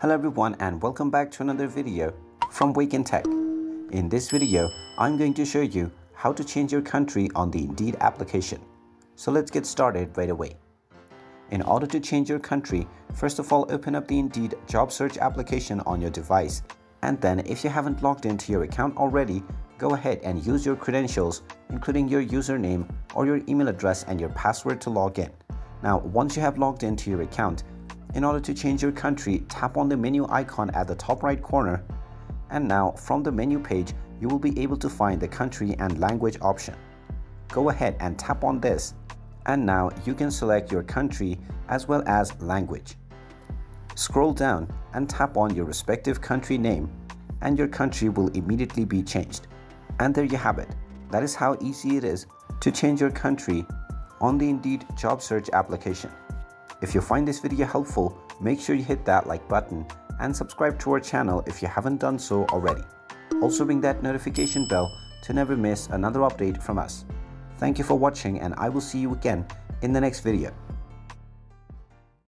Hello everyone and welcome back to another video from Wake&Tech. In this video, I'm going to show you how to change your country on the Indeed application. So let's get started right away. In order to change your country, first of all open up the Indeed job search application on your device, and then if you haven't logged into your account already, go ahead and use your credentials including your username or your email address and your password to log in. Now once you have logged into your account, in order to change your country, tap on the menu icon at the top right corner, and now from the menu page you will be able to find the country and language option. Go ahead and tap on this, and now you can select your country as well as language. Scroll down and tap on your respective country name and your country will immediately be changed. And there you have it. That is how easy it is to change your country on the Indeed job search application. If you find this video helpful, make sure you hit that like button and subscribe to our channel if you haven't done so already. Also ring that notification bell to never miss another update from us. Thank you for watching and I will see you again in the next video.